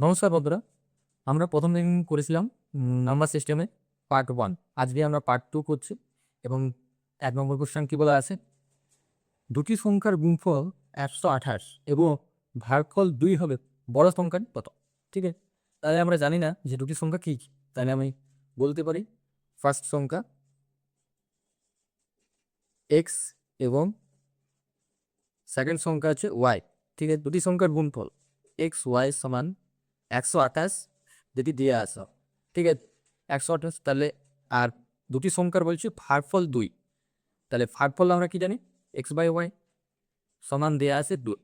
নমস্কার বন্ধুরা, আমরা প্রথম দিন করেছিলাম নাম্বার সিস্টেমে পার্ট 1। আজকে আমরা পার্ট 2 করছি এবং 1 নম্বর কোশ্চেন কি বলা আছে, দুটি সংখ্যার গুণফল 128 এবং ভাগফল 2 হবে বড় সংখ্যার কত? ঠিক আছে, তাহলে আমরা জানি না যে দুটি সংখ্যা কী কী। তাহলে আমি বলতে পারি ফার্স্ট সংখ্যা এক্স এবং সেকেন্ড সংখ্যা হচ্ছে ওয়াই। ঠিক আছে, দুটি সংখ্যার গুণফল এক্স ওয়াই সমান 128 যেটি দিয়ে আসা। ঠিক আছে, 128। তাহলে আর দুটি সংখ্যার বলছি ভাগফল 2। তাহলে ভাগফল আমরা কি জানি, এক্স বাই ওয়াই সমান দেওয়া আছে 2।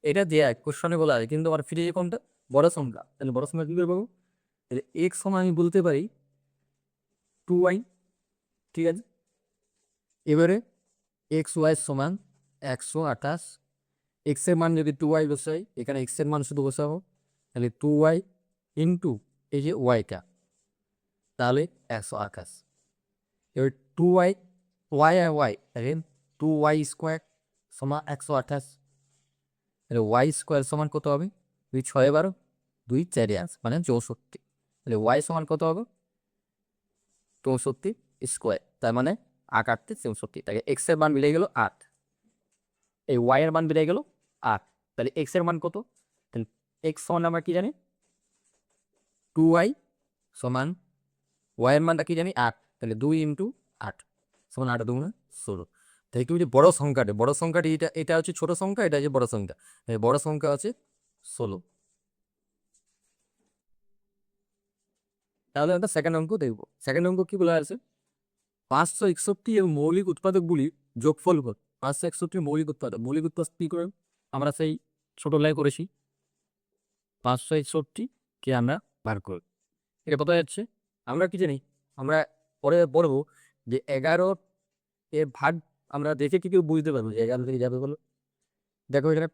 এটা দেওয়া কোশ্চনে বলা আছে, কিন্তু আমার ফিরে কোনটা বড় সংখ্যা। তাহলে বড় সংখ্যা কী করে পাবো? তাহলে এক্স সমান আমি বলতে পারি 2y। ঠিক আছে, এবারে এক্স ওয়াই সমান 128। এক্সের মান যদি 2y বসাই, এখানে এক্সের মান শুধু বসাবো, তাহলে 2y ইন্টু এই যে ওয়াইটা, তাহলে 128। এবার 2y, ওয়াই আর ওয়াই দেখেন, 2y স্কোয়ার সমান 128। তাহলে ওয়াই স্কোয়ার সমান কত হবে? 2 6 12, 2 4 8 মানে 64। তাহলে ওয়াই সমান কত হবে? 64 স্কোয়ার, তার মানে 8 8 64। তাকে এক্সের মান মিলে গেল 8, এই ওয়াই এর মান বেড়ে গেল 8। তাহলে এক্স এর মান কত? তাহলে এক্স সমান আমরা কি জানি, 2y সমান ওয়াই এর মানটা কি জানি 8। তাহলে 2 ইন্টু 8 সমান 8 2 16। তাহলে তুমি যে বড় সংখ্যাটি এটা এটা হচ্ছে ছোট সংখ্যা, এটা হচ্ছে বড় সংখ্যা। বড় সংখ্যা আছে 16। তাহলে আমরা সেকেন্ড অঙ্ক দেখবো। সেকেন্ড অঙ্ক কি বলা আছে, 561 এর মৌলিক উৎপাদকগুলির যোগফল কত? 561 মৌলিক উৎপাদক, মৌলিক উৎপাদক কি করে আমরা সেই ছোটবেলায় করেছি। 561 কে আমরা বার করি, এটা কত যাচ্ছে আমরা কি জানি, আমরা পরে পড়বো যে 11 এর ভাগ আমরা দেখে কি কেউ বুঝতে পারবো যে 11 থেকে যাবে বলো। দেখো এখানে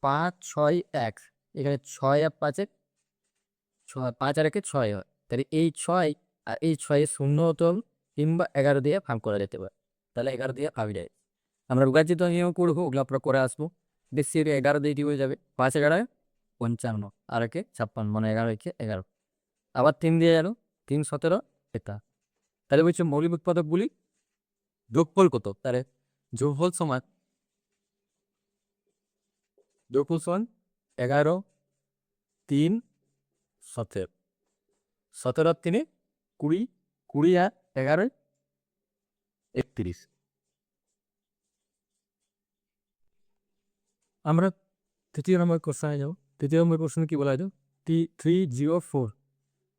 5 6 1, এখানে 6 আর 5 5 আর 1 6 হয়। তাহলে এই 6 আর এই 6 শূন্য হতে হবে, কিংবা 11 দিয়ে ভাগ করা যেতে পারে। তাহলে 11 দিয়ে ভাগ যায়। আমরা রোগাচিত নিয়েও করবো, ওগুলো আপনারা করে আসবো। দেখছি 11 দিয়ে হয়ে যাবে, 5 11 55 আর 1 56, মানে 11 1 11। আবার 3 দিয়ে গেল, 3 17 এটা। তাহলে বলছে মৌলিক উৎপাদকগুলি যোগফল কত? তাহলে যোগফল সমান 11 3 17, 17 আর 3 20, 20 আর 11 31। আমরা তৃতীয় নম্বর কোশ্চেনে যাবো। তৃতীয় নম্বর কোশ্চেনে কি বলা হয়েছে, 304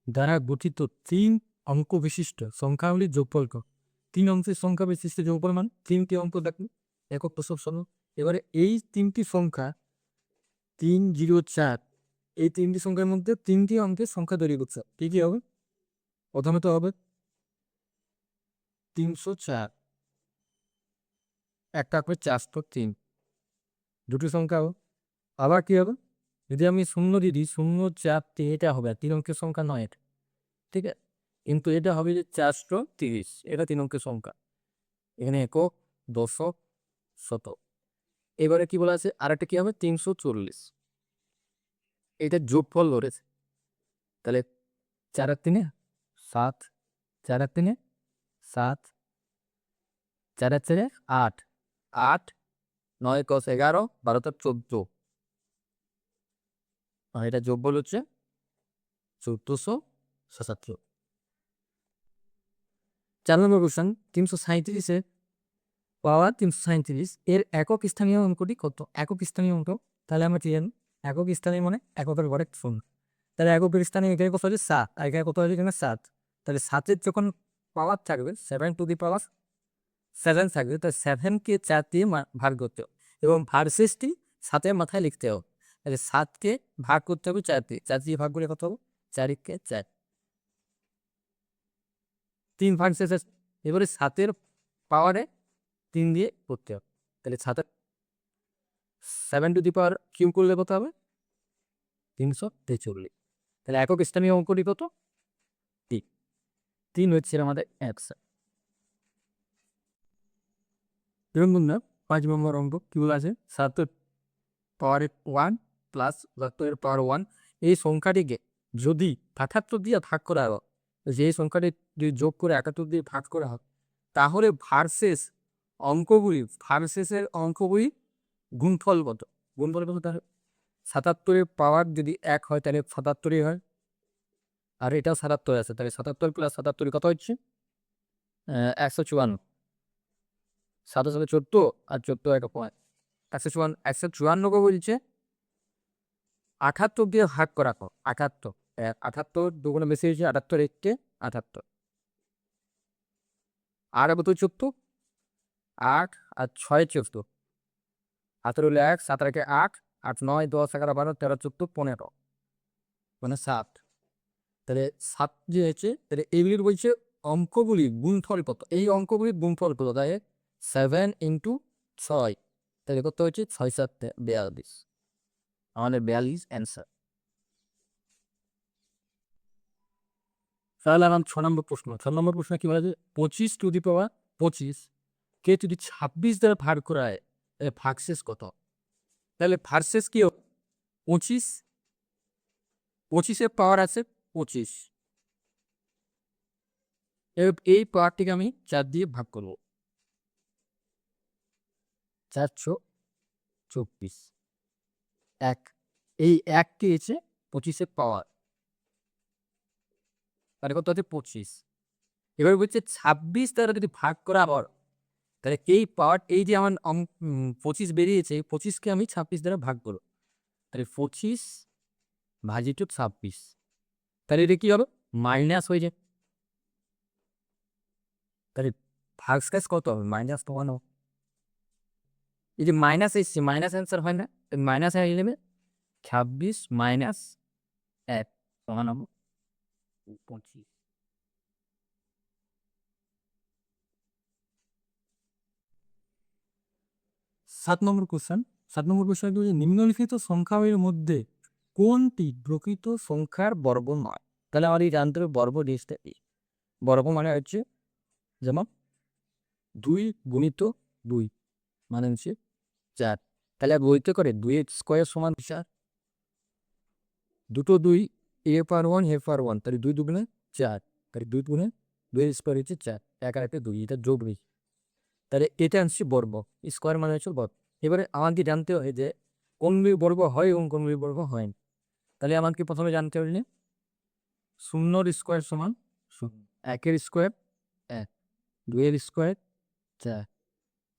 দ্বারা গঠিত 3 অঙ্ক বিশিষ্ট সংখ্যাগুলির যোগফল কত? 3 অঙ্কের সংখ্যা বিশিষ্ট যোগফল মানে 3টি অঙ্ক দেখুন, একক প্রসব সরল। এবারে এই 3টি সংখ্যা 3 0 4, এই 3টি সংখ্যার মধ্যে 3টি অঙ্কের সংখ্যা তৈরি করছে। কি কি হবে? প্রথমে তো হবে 304, একটা হবে 403, দুটি সংখ্যা হবে। আবার কি হবে, যদি আমি শূন্য দিয়ে দিই, 0 4 3, এটা হবে 3 অঙ্কের সংখ্যা নয় এটা। ঠিক আছে, কিন্তু এটা হবে যে 430, এটা 3 অঙ্কের সংখ্যা। এখানে একক, দশক, শতক। এবারে কি বলা আছে, আর একটা কি হবে 340, এটা যোগফল ধরেছে। তাহলে 4 আর 3 7, 4 আর 3 7, 4 আর 4 8, 8 9 10 11 12 14, আর এটা যোগফল হচ্ছে 1477। 4 নম্বর কোশ্চেন, 337 পাওয়ার 337 এর একক স্থানীয় অঙ্কটি কত? একক স্থানীয় অঙ্ক, তাহলে আমরা কি জানি, একক স্থানীয় মানে এককের ঘরে শূন্য। তাহলে এককের স্থানীয় এখানে কত আছে 7, আর এখানে কত আছে, এখানে 7। তাহলে 7-এর যখন পাওয়ার থাকবে 7 টু দি পাওয়ার 7 থাকবে, তাহলে 7কে 4 দিয়ে ভাগ করতে হবে এবং ভার্সেসটি 7-এর মাথায় লিখতে হবে। তাহলে 7কে ভাগ করতে হবে 4 দিয়ে, 4 দিয়ে ভাগ করে কত হবে, 4 × 4, 3 ভার্সেস। এবারে 7-এর পাওয়ারে 3 দিয়ে করতে হবে। তাহলে 7 টু দি পাওয়ার কিউব করলে কত হবে, 343। তাহলে একক স্থানীয় অঙ্কটি কত, 3। 3 হচ্ছে আমাদের অ্যান্সার। দেখুন না, 5 নম্বর অঙ্ক কি বলা আছে, 7 পাওয়ার 1 প্লাস 7 পাওয়ার 1 এই সংখ্যাটিকে যদি 78 দিয়ে ভাগ করা হয়, যে এই সংখ্যাটি যদি যোগ করে 71 দিয়ে ভাগ করা হয়, তাহলে ভার্সেসের অঙ্কগুলি গুণফল কত? গুণফল কত? তাহলে 77-এর পাওয়ার যদি 1 হয় তাহলে 77ই হয়, আর এটাও 77 আছে, তাহলে 77 প্লাস 77 কত হচ্ছে? 154। 7 সাথে 14 আর 14 একটা পয়েন্ট 154। 154কে বলছে 78 দিয়ে ভাগ করা হোক। 78 78 দুগুণে বেশি হয়েছে, 78 1 78, আর কত 14, 8 আর 6 14, 18 হলো 1, 7 আর 8, 8 9 10 11 12 13 14 15, মানে 7। তাহলে 7 যে হয়েছে, তাহলে এইগুলির বলছে অঙ্কগুলির গুণফল কত? এই অঙ্কগুলির গুণফল কত? তাই 7 ইন্টু 6, তাহলে কত হচ্ছে? 6 7 42, আমাদের 42 অ্যান্সার। তাহলে আমার 6 নম্বর প্রশ্ন। 6 নম্বর প্রশ্ন কি বলা যায়? 25 টু দি পাওয়ার 25 কে যদি 26 দ্বারা ভাগ করা হয়, ভাগশেষ কত? তাহলে ভাগশেষ কি হবে? 25, 25-এর পাওয়ার আছে 25, এই পাওয়ারটিকে আমি 4 দিয়ে ভাগ করব, 424 1, এই 1টি হচ্ছে 25-এর পাওয়ার, তাহলে কত হচ্ছে? 25। এবার বলছে 26 দ্বারা যদি ভাগ করা হয়, তাহলে এই পাওয়ার, এই যে আমার 25 বেরিয়েছে, 25কে আমি 26 দ্বারা ভাগ করব, তাহলে 25 ভাজিত 26, তাহলে এটা কি হবে? মাইনাস হয়ে যায়। তাহলে ভাগশেষ কত হবে? মাইনাস 1 হবে। এই যে মাইনাস এসছে, মাইনাস অ্যান্সার হয় না? মাইনাস হয়ে গেলে 26 মাইনাস 1 সমান হবে 25। 7 নম্বর কোশ্চেন। 7 নম্বর কোশ্চেন হচ্ছে নিম্নলিখিত সংখ্যাগুলির মধ্যে কোনটি প্রকৃত সংখ্যার বর্গ নয়? তাহলে আমাদের জানতে হবে বর্গ জিনিসটা কি। বর্গ মানে হচ্ছে যেমন 2 গুণিত 2 মানে হচ্ছে 4, তাহলে বলতে করে 2 স্কোয়ার সমান 4, দুটো 2 a পাওয়ার 1 a পাওয়ার 1, তাহলে 2 দুগুণে 4, তাহলে 2 দুগুণে 2 স্কোয়ার হচ্ছে 4, এক আর একটা 2, এটা যোগ নেই, তাহলে এটা হচ্ছে বর্গ। স্কোয়ার মানে হচ্ছে বর্গ। এবারে আমাকে জানতে হয় যে কোনগুলি বর্গ হয় এবং কোনগুলি বর্গ হয় না। তাহলে আমাকে প্রথমে জানতে হবে যে 0-র স্কোয়ার সমান 0, 1-এর স্কোয়ার 1, 2-এর স্কোয়ার 4,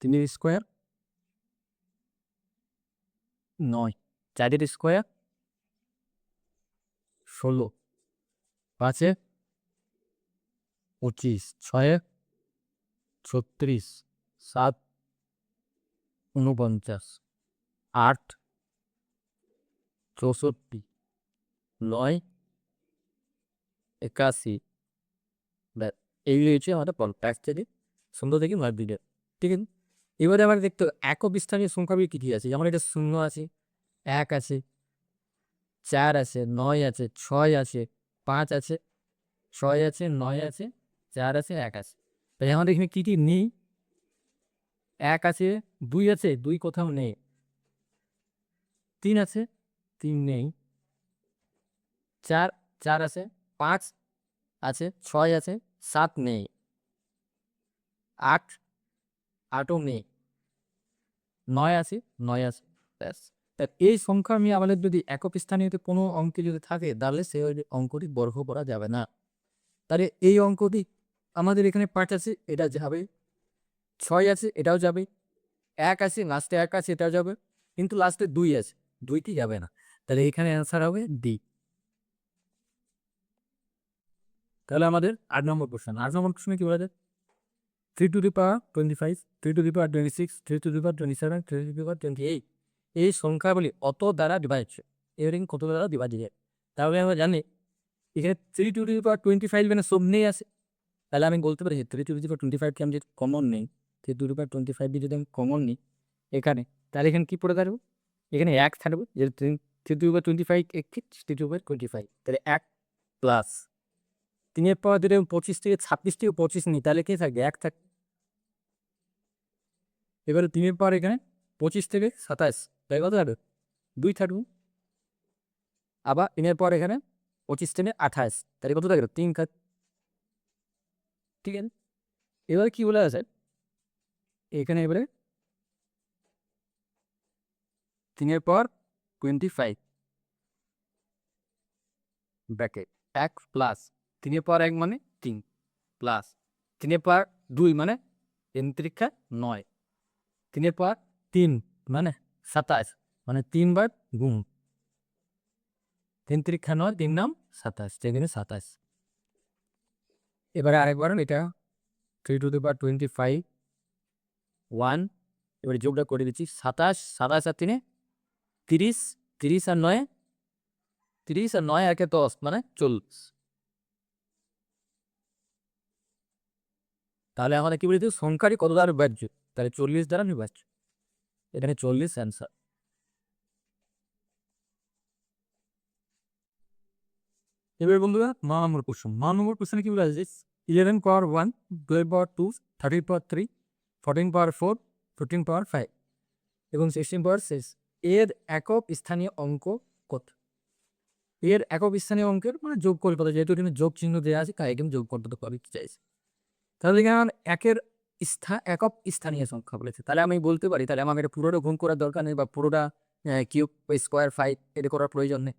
3-এর স্কোয়ার 9, 4-এর স্কোয়ার 16, 5-এ 25, 6-এ 36, 7 49, 8 64, 9 81, ব্যাস এইগুলি হচ্ছে আমাদের ট্যাক্সটাকে সুন্দর থেকে মার দিলে, ঠিক আছে। এবারে আমার দেখতে হবে একক স্থানীয় সংখ্যাগুলি কী কী আছে। যেমন এটা 0 আছে, 1 আছে, 4 আছে, 9 আছে, 6 আছে, 5 আছে, 6 আছে, 9 আছে, 4 আছে, 1 আছে। তাই আমাদের এখানে কী কী নেই? 1 আছে, 2 আছে, 2 কোথাও নেই, 3 আছে, 3 নেই, 4 4 আছে, 5 আছে, 6 আছে, 7 নেই, 8 8ও নেই, 9 আছে, 9 আছে, ব্যাস। তা এই সংখ্যা আমি আমাদের যদি একক স্থানীয়তে কোনো অঙ্কে যদি থাকে, তাহলে সেই অঙ্কটি বর্গ করা যাবে না। তাহলে এই অঙ্কটি আমাদের এখানে 5 আছে, এটা যাবে, 6 আছে, এটাও যাবে, 1 আছে, লাস্টে 1 আছে, এটাও যাবে, কিন্তু লাস্টে 2 আছে, 2টি যাবে না। তাহলে এখানে অ্যান্সার হবে ডি। তাহলে আমাদের 8 নম্বর প্রশ্ন। 8 নম্বর প্রশ্নে কি বলা যায়? 3 to the power 25, 3 to the power 26, 3 to the power 27, 3 to the power 28 এই সংখ্যাগুলি অত দ্বারা ডিভাইড, এবারে কত দ্বারা ডিভাইড যায়? তাহলে আমরা জানি এখানে 3 টু দি পাওয়ার 25 মানে সামনেই আছে, তাহলে আমি বলতে পারি 3 টু দি পাওয়ার 25কে আমি যদি কমন নিই, 3 টু দি পাওয়ার 25 যদি আমি কমন নিই এখানে, তাহলে এখানে কি পড়ে থাকবে? এখানে 1 থাকবে, যে 3 টু দি পাওয়ার 25 একটি 3 টু দি পাওয়ার 25, তাহলে 1 প্লাস 3-এর পাওয়ার যদি আমি 25 থেকে 26 থেকে 25 নিই, তাহলে কি থাকবে? 1 থাকবে। এবারে 3-এর পাওয়ার এখানে 25 থেকে 27, তাই কত থাকবে? 2 থাকবে। আবার 3-এর পর এখানে 25 3 28, তাহলে কত থাকলো 3 কাজ। ঠিক আছে, এবার কি বলে আছে এখানে, এবারে 3-এর পর 25 ব্র্যাকেট 1 প্লাস 3-এর পর 1 মানে 3 প্লাস 3-এর পর 2 মানে 3 3 9, 3-এর পর 3 মানে 27, মানে 3 বার গুণ 3 3 9, 3 নাম 27, সেখানে 27। এবারে আরেকবার এটা 3 টু দি পাওয়ার 25 1, এবারে যোগটা করে দিচ্ছি 27 27 আর 3 30, 30 আর 9 30 আর 9 আর 10 মানে 40। তাহলে আমাদের কি বলেছি সংখ্যাটি কত দ্বারা বিভাজ্য, তাহলে 40 দ্বারা বিভাজ্য, এখানে 40 অ্যান্সার। এবার বন্ধুরা 9 নম্বর কোশ্চেন। 9 নম্বর কোশ্চেনে কি বলা আছে 11 পাওয়ার 1, 12 পাওয়ার 2, 13 পাওয়ার 3, 14 পাওয়ার 4, 15 পাওয়ার 5 এবং 16 পাওয়ার 6 এর একক স্থানীয় অঙ্ক কত? এর একক স্থানীয় অঙ্কের মানে যোগ করে কত, যেহেতু এখানে যোগ চিহ্ন দেওয়া আছে তাই এখানে যোগ করতে করতে চাইছে। তাহলে এখানে আমার একক স্থানীয় সংখ্যা বলেছে, তাহলে আমি বলতে পারি তাহলে আমাকে এটা পুরোটা গুণ করার দরকার নেই বা পুরোটা কিউব স্কোয়ার 5 এটা করার প্রয়োজন নেই।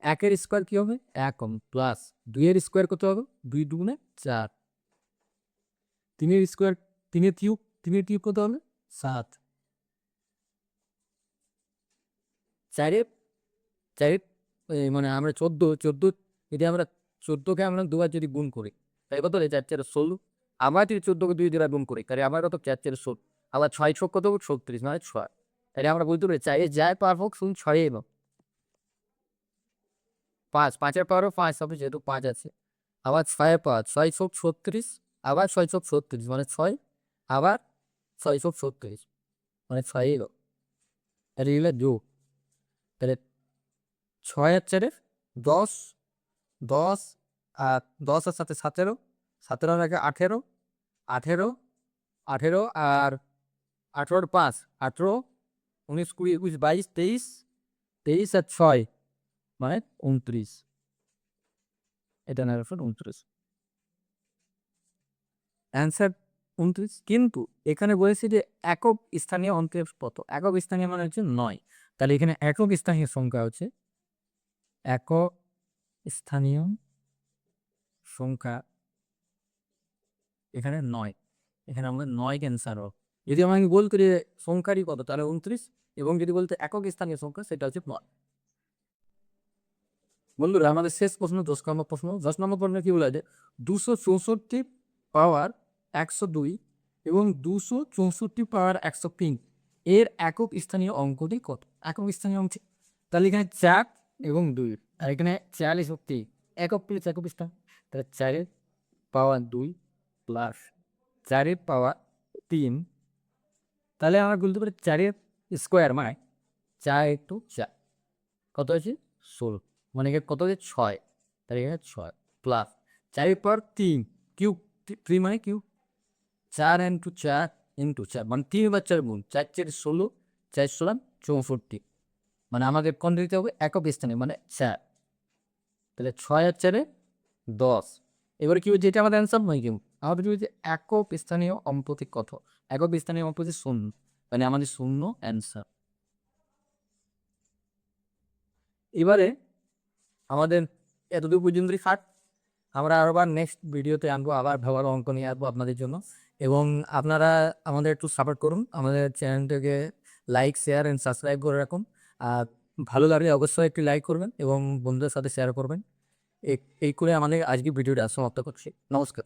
1-এর স্কোয়ার কি হবে 1 প্লাস 2-এর স্কোয়ার কত হবে 2 2 4, 3-এর স্কোয়ার 3-এর কিউব কত হবে 7, 4-এর মানে আমরা 14 যদি আমরা 14কে আমরা দুবার যদি গুণ করি তাই কত হলে 4 4 16, আবার যদি 14কে 2 দ্বারা গুণ করি তাহলে আবার কত 4 4 16, আবার 6 6 কত 36 মানে 6, তাহলে আমরা বলতে পারি 4-এর যায় পাওয়ার হোক শুধু 6 এবং 5 5-এর পাওয়ারও 5 হবে যেহেতু 5 আছে, আবার 6-এর পাওয়ার 6 6 36, আবার 6 6 36 মানে 6, আবার 6 6 36 মানে 6 এবং তাহলে এগুলো যোগ, তাহলে 6 আর 4 10 10 আর 10 আর সাথে 17, 17 আর আগে 18, 18 18 আর 18-এর 5 18, 19 20 21 22 23, 23 আর 6 মানে 29, এটা না 29 অ্যান্সার 29। কিন্তু এখানে বলেছি যে একক স্থানীয় অঙ্কের কত, একক স্থানীয় মানে হচ্ছে 9, তাহলে এখানে একক স্থানীয় সংখ্যা হচ্ছে একক স্থানীয় সংখ্যা এখানে 9, এখানে আমাদের 9 অ্যান্সার হবে। যদি আমাকে বলতো যে সংখ্যারই কত তাহলে 29, এবং যদি বলতে একক স্থানীয় সংখ্যা সেটা হচ্ছে 9। বন্ধুরা আমাদের শেষ প্রশ্ন 10 নম্বর প্রশ্ন। 10 নম্বর প্রশ্নে কি বলা আছে 264 পাওয়ার 102 এবং 264 পাওয়ার 103 এর একক স্থানীয় অঙ্কটি কত? একক স্থানীয় অঙ্ক তাহলে এখানে 4 এবং 2 আর এখানে 46 একক প্লেস একক স্থান, তাহলে 4-এর পাওয়ার 2 প্লাস 4-এর পাওয়ার 3, তাহলে আমরা বলতে পারি 4-এর স্কোয়ার মানে 4 একটু 4 কত আছে 16, মানে এখানে কত হচ্ছে 6, তাহলে এখানে 6 প্লাস 4-এর পর 3 কিউব 3 মানে কিউব 4 ইন্টু 4 ইন্টু 4 মানে 3 বার 4 গুণ 4 4 16, 4 16 64, মানে আমাদের কোন দিতে হবে একক স্থানে মানে 4, তাহলে 6 আর 4-এ 10। এবারে কি হচ্ছে এটা আমাদের অ্যান্সার নয়, কিন্তু আমাদের কি হচ্ছে একক স্থানীয় অম্পতি কত, একক স্থানীয় অম্পতি 0, মানে আমাদের 0 অ্যান্সার। এবারে আমাদের এতটুকু পর্যন্তই থাক, আমরা আবার নেক্সট ভিডিওতে আনবো, আবার ভালো অঙ্ক নিয়ে আসবো আপনাদের জন্য। এবং আপনারা আমাদের একটু সাপোর্ট করুন, আমাদের চ্যানেলটাকে লাইক শেয়ার অ্যান্ড সাবস্ক্রাইব করে রাখুন। আর ভালো লাগলে অবশ্যই একটি লাইক করবেন এবং বন্ধুদের সাথে শেয়ার করবেন। এই করে আমাদের আজকে ভিডিওটা সমাপ্ত করছি। নমস্কার।